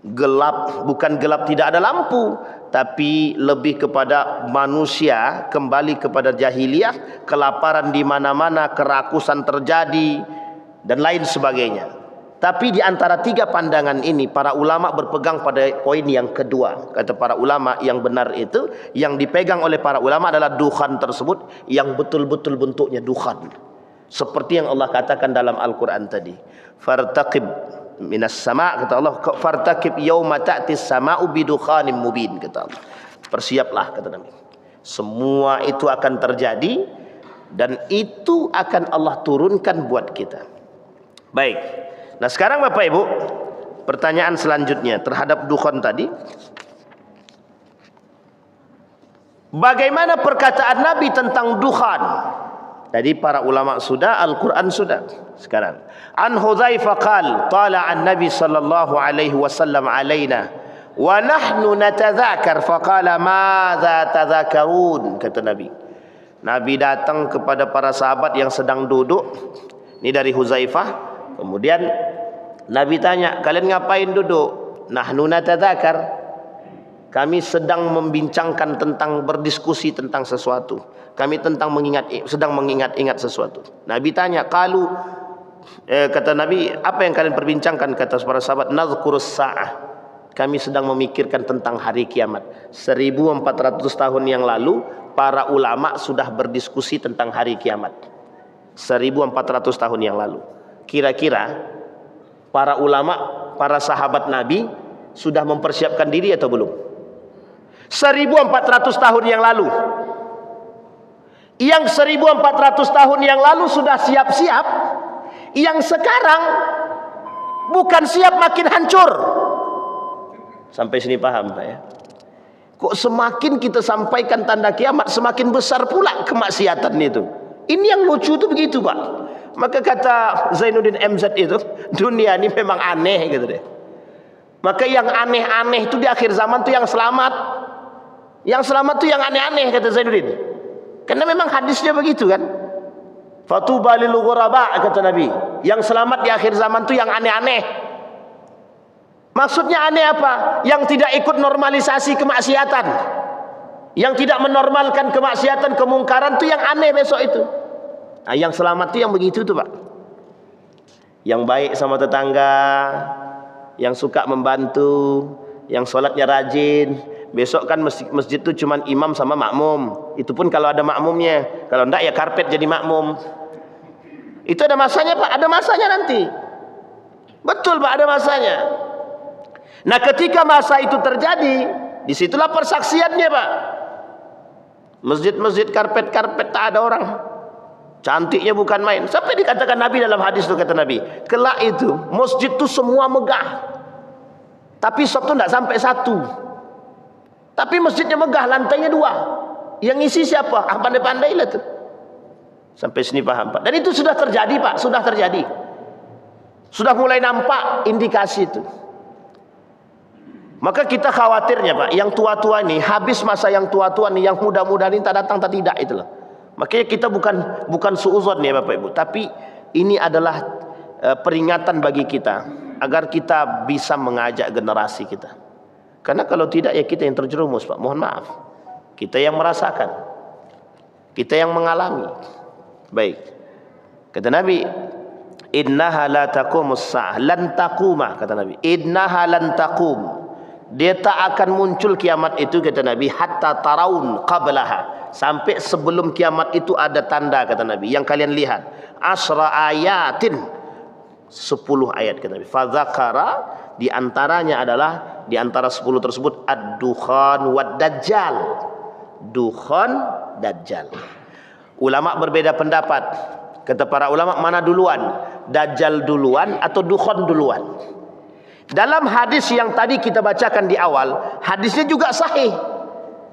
Gelap, bukan gelap tidak ada lampu, tapi lebih kepada manusia kembali kepada jahiliyah, kelaparan di mana-mana, kerakusan terjadi dan lain sebagainya. Tapi di antara tiga pandangan ini, para ulama berpegang pada poin yang kedua. Kata para ulama, yang benar itu, yang dipegang oleh para ulama adalah dukhan tersebut yang betul-betul bentuknya dukhan. Seperti yang Allah katakan dalam Al-Quran tadi. Fartaqib minas sama', kata Allah, fartaqib yawma ta'tis sama'u bidukhanim mubin, kata Allah. Persiaplah, kata Nabi. Semua itu akan terjadi dan itu akan Allah turunkan buat kita. Baik. Nah sekarang Bapak Ibu, pertanyaan selanjutnya terhadap dukhan tadi. Bagaimana perkataan Nabi tentang dukhan? Tadi para ulama sudah, Al-Quran sudah. Sekarang, An Hudzaifah qal, tala'an Nabi sallallahu alaihi wasallam alaina wa nahnu natadzakar faqala madza tadzakarun, kata Nabi. Nabi datang kepada para sahabat yang sedang duduk. Ini dari Hudzaifah. Kemudian Nabi tanya, kalian ngapain duduk? Nahnu natadzakar, kami sedang membincangkan tentang, berdiskusi tentang sesuatu. Kami sedang mengingat-ingat sesuatu. Nabi tanya, kata Nabi, apa yang kalian perbincangkan? Kata para sahabat, nadhkurus sa'ah, kami sedang memikirkan tentang hari kiamat. 1400 tahun yang lalu para ulama sudah berdiskusi tentang hari kiamat. 1400 tahun yang lalu. Kira-kira para ulama, para sahabat Nabi sudah mempersiapkan diri atau belum? 1400 tahun yang lalu. Yang 1400 tahun yang lalu sudah siap-siap, yang sekarang bukan siap makin hancur. Sampai sini paham Pak ya? Kok semakin kita sampaikan tanda kiamat, semakin besar pula kemaksiatan itu. Ini yang lucu itu begitu Pak. Maka kata Zainuddin MZ itu, dunia ini memang aneh gitu deh. Maka yang aneh-aneh itu di akhir zaman itu yang selamat. Yang selamat itu yang aneh-aneh, kata Zainuddin. Karena memang hadisnya begitu kan. Fatuba lil ghuraba, kata Nabi. Yang selamat di akhir zaman itu yang aneh-aneh. Maksudnya aneh apa? Yang tidak ikut normalisasi kemaksiatan. Yang tidak menormalkan kemaksiatan, kemungkaran itu yang aneh besok itu. Nah, yang selamat itu yang begitu tuh Pak. Yang baik sama tetangga, yang suka membantu, yang sholatnya rajin. Besok kan masjid itu cuma imam sama makmum. Itu pun kalau ada makmumnya. Kalau enggak ya karpet jadi makmum. Itu ada masanya Pak, ada masanya nanti. Betul Pak, ada masanya. Nah ketika masa itu terjadi, disitulah persaksiannya Pak. Masjid-masjid karpet-karpet tak ada orang. Cantiknya bukan main. Sampai dikatakan Nabi dalam hadis itu, kata Nabi, kelak itu masjid itu semua megah, tapi sop itu tidak sampai satu. Tapi masjidnya megah, lantainya 2. Yang isi siapa? Ah, pandai-pandai lah tuh. Sampai sini paham Pak. Dan itu sudah terjadi Pak, sudah terjadi. Sudah mulai nampak indikasi itu. Maka kita khawatirnya Pak, yang tua-tua ini, habis masa yang tua-tua ini, yang muda-muda ini tak datang tak tidak itulah. Makanya kita bukan suuzon ya Bapak Ibu, tapi ini adalah peringatan bagi kita agar kita bisa mengajak generasi kita. Karena kalau tidak ya kita yang terjerumus Pak, mohon maaf. Kita yang merasakan, kita yang mengalami. Baik. Kata Nabi, innaha la taqumus sa'ah, lan taquma, kata Nabi. Innaha lan taqum. Dia tak akan muncul kiamat itu, kata Nabi, hatta taraun qablaha, sampai sebelum kiamat itu ada tanda, kata Nabi, yang kalian lihat. Asra ayatin, 10 ayat, kata Nabi. Fadzakara, di antaranya adalah, di antara 10 tersebut, ad-dukhan wad dajjal. Dukhan, dajjal. Ulama berbeda pendapat. Kata para ulama, mana duluan? Dajjal duluan atau dukhan duluan? Dalam hadis yang tadi kita bacakan di awal, hadisnya juga sahih.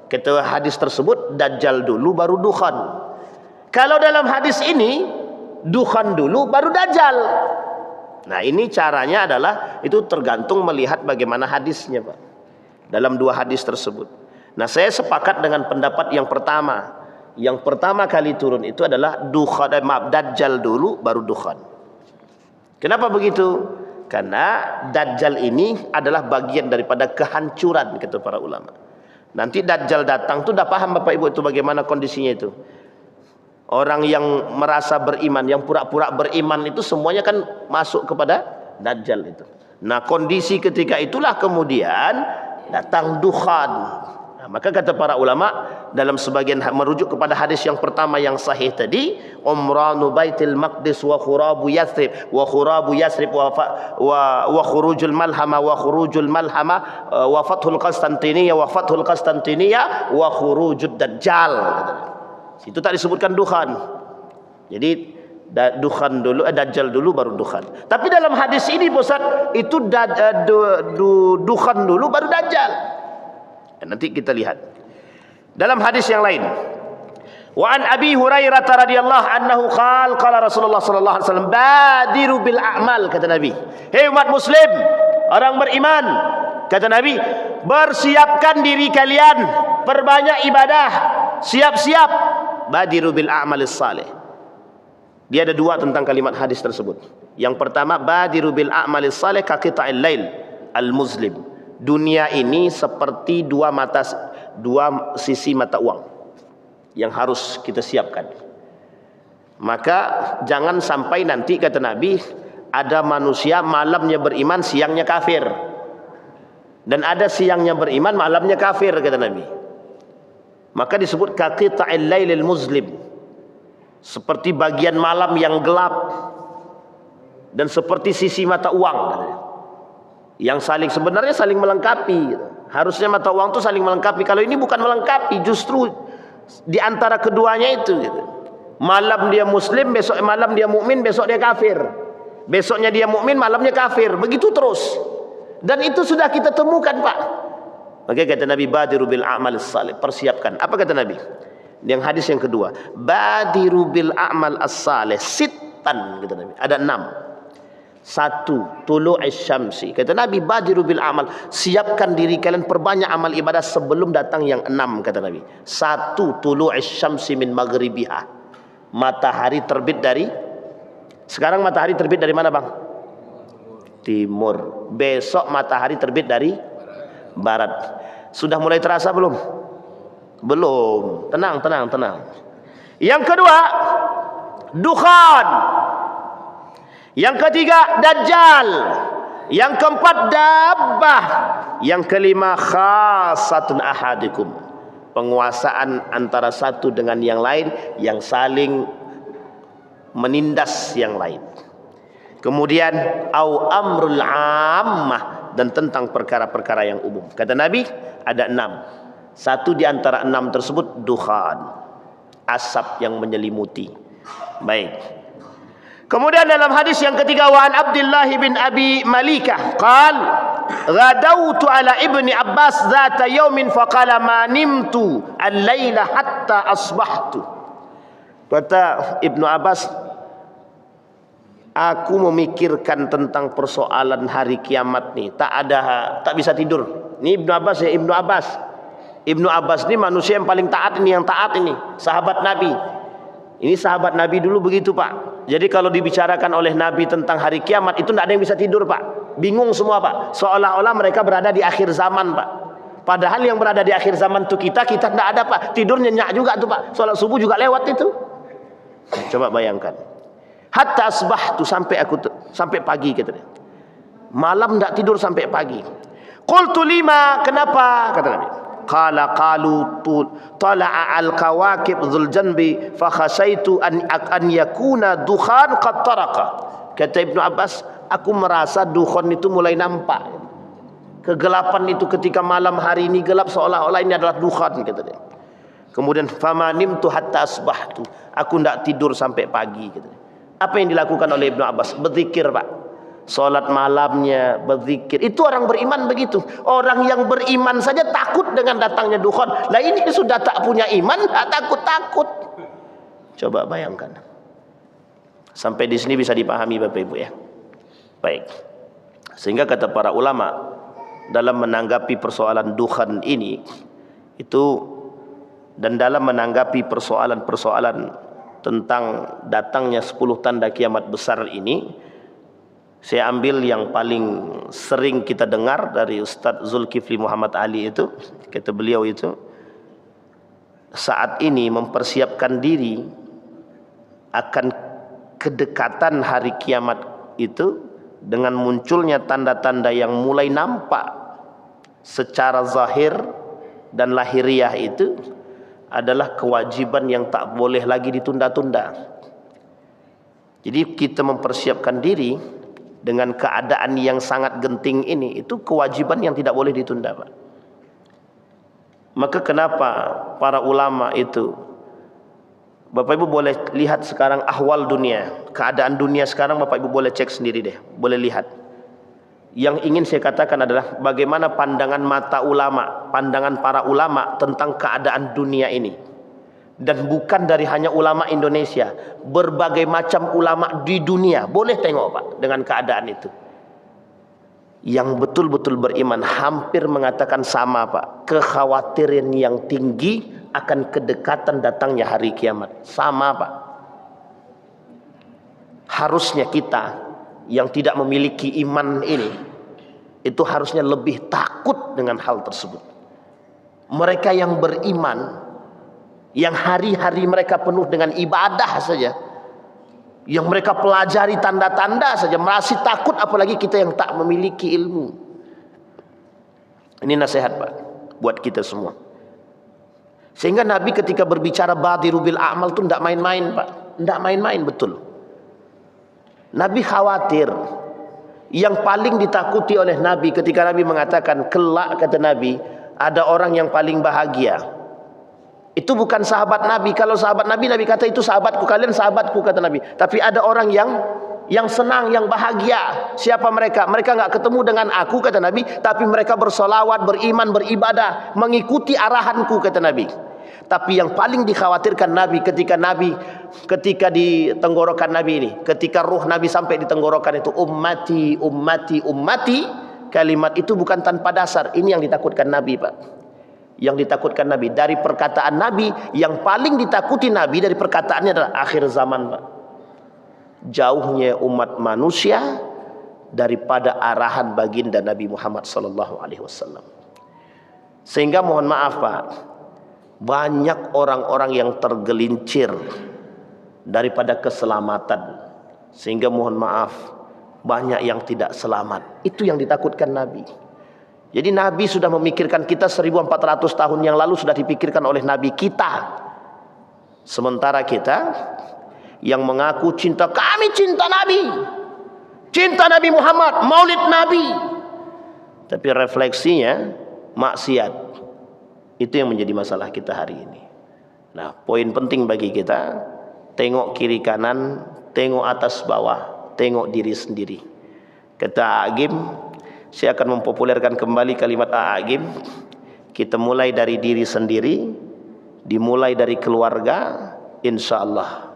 Kata hadis tersebut, dajjal dulu baru dukhan. Kalau dalam hadis ini, dukhan dulu baru dajjal. Nah ini caranya adalah, itu tergantung melihat bagaimana hadisnya Pak, dalam 2 hadis tersebut. Nah saya sepakat dengan pendapat yang pertama. Yang pertama kali turun itu adalah dajjal dulu baru dukhan. Kenapa begitu? Karena dajjal ini adalah bagian daripada kehancuran, kata para ulama. Nanti dajjal datang tuh udah paham Bapak Ibu itu bagaimana kondisinya itu. Orang yang merasa beriman, yang pura-pura beriman itu semuanya kan masuk kepada Dajjal itu. Nah, kondisi ketika itulah kemudian datang dukhan. Nah, maka kata para ulama dalam sebagian merujuk kepada hadis yang pertama yang sahih tadi, umranu baitil maqdis wa khurabu yathrib wa khurujul malhama wa fathul Konstantinia wa khurujud dajjal. Itu tak disebutkan dukhan. Jadi dukhan dulu, dajjal dulu baru dukhan. Tapi dalam hadis ini Ustaz, itu dukhan dulu baru dajjal. Nanti kita lihat dalam hadis yang lain. Wa an Abi Hurairah radhiyallahu anhu qala Rasulullah sallallahu alaihi wasallam badiru bil a'mal, kata Nabi. Hei umat muslim, orang beriman, kata Nabi, bersiapkan diri kalian, perbanyak ibadah, siap-siap. Badiru bil a'malis salih. Dia ada dua tentang kalimat hadis tersebut. Yang pertama, badiru bil a'malis salih ka qita'il lail al muslim. Dunia ini seperti dua sisi mata uang yang harus kita siapkan. Maka jangan sampai nanti, kata Nabi, ada manusia malamnya beriman, siangnya kafir. Dan ada siangnya beriman, malamnya kafir, kata Nabi. Maka disebut kaqita'il lailil muslim, seperti bagian malam yang gelap, dan seperti sisi mata uang, katanya, yang sebenarnya saling melengkapi. Harusnya mata uang itu saling melengkapi. Kalau ini bukan melengkapi, justru di antara keduanya itu gitu. Malam dia muslim, besok malam dia mukmin, besok dia kafir. Besoknya dia mukmin, malamnya kafir. Begitu terus. Dan itu sudah kita temukan, Pak. Maka kata Nabi, badiru bil a'mal as-salih, persiapkan. Apa kata Nabi? Yang hadis yang kedua, badiru bil a'mal as-salih sittan, kata Nabi. Ada 6. 1, tulu'is syamsi. Kata Nabi, badiru bil amal, siapkan diri kalian, perbanyak amal ibadah sebelum datang yang 6, kata Nabi. 1, tulu'is syamsi min maghribiha. Matahari terbit dari, sekarang matahari terbit dari mana, Bang? Timur. Besok matahari terbit dari barat. Sudah mulai terasa belum? Belum. Tenang. Yang kedua, dukhan. Yang ketiga, dajjal. Yang keempat, dabbah. Yang kelima, khasatun ahadikum, penguasaan antara satu dengan yang lain, yang saling menindas yang lain. Kemudian, au amrul ammah, dan tentang perkara-perkara yang umum. Kata Nabi, ada 6. 1 di antara 6 tersebut, dukhan, asap yang menyelimuti. Baik. Kemudian dalam hadis yang ketiga, wa an Abdullah bin Abi Malikah qal ghadawtu ala ibni Abbas zata yaumin faqala ma nimtu al-laila hatta asbahtu. Kata Ibnu Abbas, aku memikirkan tentang persoalan hari kiamat nih, tak bisa tidur. Ini Ibnu Abbas ya, Ibnu Abbas ini manusia yang paling taat ini, sahabat Nabi. Ini sahabat Nabi dulu begitu, Pak. Jadi kalau dibicarakan oleh Nabi tentang hari kiamat, itu tidak ada yang bisa tidur, Pak. Bingung semua, Pak. Seolah-olah mereka berada di akhir zaman, Pak. Padahal yang berada di akhir zaman itu kita tidak ada, Pak. Tidur nyenyak juga tuh, Pak. Sholat subuh juga lewat itu. Coba bayangkan. Hatta asbahtu, sampai pagi, kata dia. Malam tidak tidur sampai pagi. Qultu lima, kenapa? Kata Nabi. Qala qalu tala'a al-kawakib dzul janbi fa khasaitu an yakuna dukhan qad taraka. Kata Ibnu Abbas, aku merasa dukhan itu mulai nampak. Kegelapan itu ketika malam hari ini gelap, seolah-olah ini adalah dukhan, kata dia. Kemudian famanimtu hatta asbahtu, aku tidak tidur sampai pagi, kata dia. Apa yang dilakukan oleh Ibnu Abbas? Berzikir, Pak. Salat malamnya, berzikir. Itu orang beriman begitu. Orang yang beriman saja takut dengan datangnya dukhan. Lah ini sudah tak punya iman, tak takut-takut. Coba bayangkan. Sampai di sini bisa dipahami Bapak Ibu ya. Baik. Sehingga kata para ulama dalam menanggapi persoalan dukhan ini itu, dan dalam menanggapi persoalan-persoalan tentang datangnya 10 tanda kiamat besar ini, saya ambil yang paling sering kita dengar dari Ustadz Zulkifli Muhammad Ali itu. Kata beliau itu, saat ini mempersiapkan diri akan kedekatan hari kiamat itu dengan munculnya tanda-tanda yang mulai nampak secara zahir dan lahiriah itu adalah kewajiban yang tak boleh lagi ditunda-tunda. Jadi kita mempersiapkan diri dengan keadaan yang sangat genting ini, itu kewajiban yang tidak boleh ditunda, Pak. Maka kenapa para ulama itu, Bapak Ibu boleh lihat sekarang ahwal dunia, keadaan dunia sekarang, Bapak Ibu boleh cek sendiri deh, boleh lihat. Yang ingin saya katakan adalah bagaimana pandangan mata ulama, pandangan para ulama tentang keadaan dunia ini. Dan bukan dari hanya ulama Indonesia, berbagai macam ulama di dunia boleh tengok, Pak, dengan keadaan itu. Yang betul-betul beriman hampir mengatakan sama, Pak, kekhawatiran yang tinggi akan kedekatan datangnya hari kiamat. Sama, Pak. Harusnya kita yang tidak memiliki iman ini, itu harusnya lebih takut dengan hal tersebut. Mereka yang beriman, yang hari-hari mereka penuh dengan ibadah saja, yang mereka pelajari tanda-tanda saja, masih takut, apalagi kita yang tak memiliki ilmu. Ini nasihat, Pak, buat kita semua. Sehingga Nabi ketika berbicara badiru bil a'mal itu tidak main-main, Pak. Tidak main-main, betul. Nabi khawatir. Yang paling ditakuti oleh Nabi ketika Nabi mengatakan kelak, kata Nabi, ada orang yang paling bahagia. Itu bukan sahabat Nabi. Kalau sahabat Nabi, Nabi kata itu sahabatku, kalian sahabatku, kata Nabi. Tapi ada orang yang senang, yang bahagia. Siapa mereka? Mereka nggak ketemu dengan aku, kata Nabi, tapi mereka bersolawat, beriman, beribadah, mengikuti arahanku, kata Nabi. Tapi yang paling dikhawatirkan Nabi ketika di tenggorokan Nabi ini, ketika ruh Nabi sampai di tenggorokan itu, ummati, ummati, ummati, kalimat itu bukan tanpa dasar. Ini yang ditakutkan Nabi, Pak. Yang ditakutkan Nabi dari perkataan Nabi, yang paling ditakuti Nabi dari perkataannya adalah akhir zaman, Pak. Jauhnya umat manusia daripada arahan baginda Nabi Muhammad SAW. Sehingga mohon maaf, Pak, banyak orang-orang yang tergelincir daripada keselamatan. Sehingga mohon maaf, banyak yang tidak selamat. Itu yang ditakutkan Nabi. Jadi Nabi sudah memikirkan kita 1400 tahun yang lalu, sudah dipikirkan oleh Nabi kita. Sementara kita yang mengaku cinta, kami cinta Nabi, cinta Nabi Muhammad, maulid Nabi, tapi refleksinya maksiat. Itu yang menjadi masalah kita hari ini. Nah, poin penting bagi kita, tengok kiri kanan, tengok atas bawah, tengok diri sendiri. Kata Agim, saya akan mempopulerkan kembali kalimat Agim. Kita mulai dari diri sendiri, dimulai dari keluarga, insya Allah.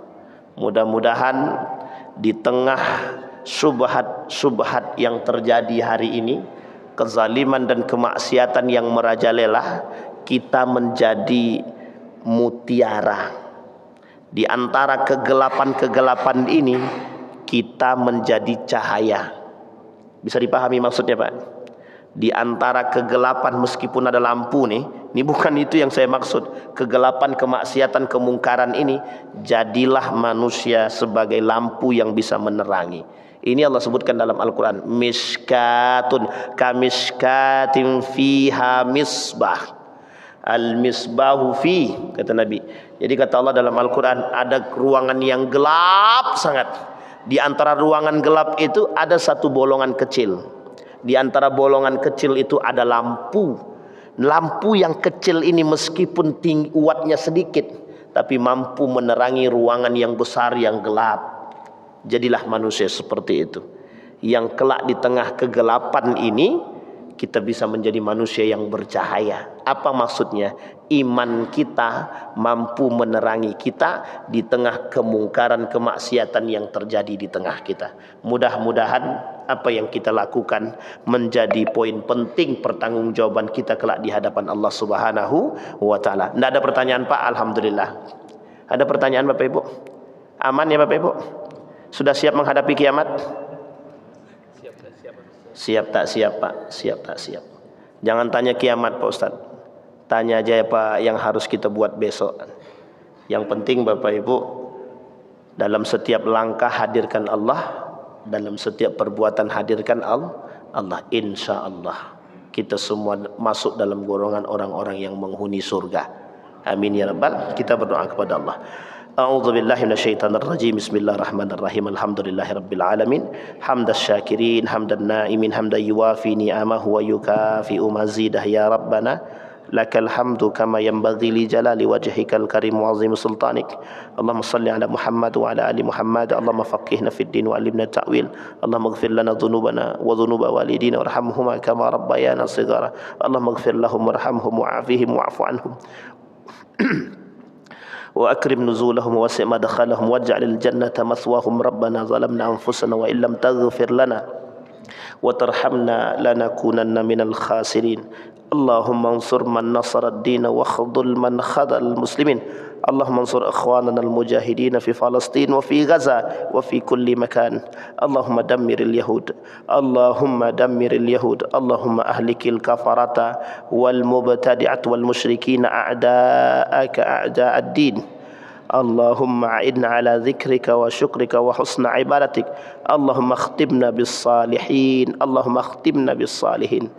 Mudah-mudahan di tengah subhat yang terjadi hari ini, kezaliman dan kemaksiatan yang merajalela, kita menjadi mutiara. Di antara kegelapan-kegelapan ini, kita menjadi cahaya. Bisa dipahami maksudnya, Pak? Di antara kegelapan, meskipun ada lampu nih, ini bukan itu yang saya maksud. Kegelapan, kemaksiatan, kemungkaran ini, jadilah manusia sebagai lampu yang bisa menerangi. Ini Allah sebutkan dalam Al-Quran, miskatun kamiskatin fiha misbah. Al-misbahu fi, kata Nabi. Jadi kata Allah dalam Al-Quran, ada ruangan yang gelap sangat. Di antara ruangan gelap itu ada satu bolongan kecil. Di antara bolongan kecil itu ada lampu. Lampu yang kecil ini meskipun tinggi, wattnya sedikit, tapi mampu menerangi ruangan yang besar yang gelap. Jadilah manusia seperti itu, yang kelak di tengah kegelapan ini kita bisa menjadi manusia yang bercahaya. Apa maksudnya? Iman kita mampu menerangi kita di tengah kemungkaran, kemaksiatan yang terjadi di tengah kita. Mudah-mudahan apa yang kita lakukan menjadi poin penting pertanggungjawaban kita kelak di hadapan Allah Subhanahu wa Ta'ala. Tidak ada pertanyaan, Pak? Alhamdulillah. Ada pertanyaan, Bapak Ibu? Aman ya, Bapak Ibu? Sudah siap menghadapi kiamat? Siap tak siap, Pak? Siap tak siap? Jangan tanya kiamat, Pak Ustaz. Tanya aja ya, Pak, yang harus kita buat besok. Yang penting, Bapak Ibu, dalam setiap langkah hadirkan Allah, dalam setiap perbuatan hadirkan Allah. Insya Allah kita semua masuk dalam golongan orang-orang yang menghuni surga. Amin ya rabbal. Kita berdoa kepada Allah. A'udzu billahi minasyaitonir rajim. Bismillahirrahmanirrahim. Alhamdulillahirabbil alamin. Hamdas syakirin, hamdan na'imin, hamdan yuwafi ni'amahu wa yukafi'u mazidah ya rabbana. Lakal hamdu kama yanbaghi li jalali wajhikal karim wa 'azimi sultanik. Allahumma shalli ala Muhammad wa ala ali Muhammad. Allahumma faqihna fid din wa 'allimna ta'wil. Allahumma ighfir lana dhunubana wa dhunuba walidina warhamhuma kama rabbayana shighara. Allahumma ighfir lahum warhamhum wa'afihim wa'fu anhum. وأكرم نزولهم ووسع مدخلهم واجعل الجنة مثواهم ربنا ظلمنا أنفسنا وإن لم تغفر لنا وترحمنا لنكونن من الخاسرين اللهم انصر من نصر الدين واخذل من خذل المسلمين اللهم انصر إخواننا المجاهدين في فلسطين وفي غزة وفي كل مكان اللهم دمر اليهود اللهم دمر اليهود اللهم أهلك الكفرة والمبتدعة والمشركين أعداءك أعداء الدين اللهم أعنا على ذكرك وشكرك وحسن عبادتك اللهم اختمنا بالصالحين اللهم اختمنا بالصالحين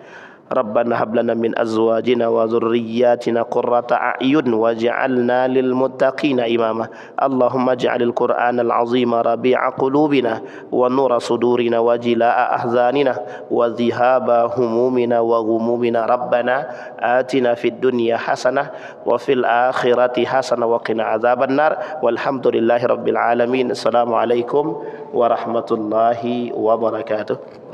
ربنا هب لنا من أزواجنا وذرياتنا قرة أعين واجعلنا للمتقين إماما اللهم اجعل القرآن العظيم ربيع قلوبنا ونور صدورنا وجلاء أحزاننا وذهاب همومنا وغمومنا ربنا آتنا في الدنيا حسنة وفي الآخرة حسنة وقنا عذاب النار والحمد لله رب العالمين السلام عليكم ورحمة الله وبركاته.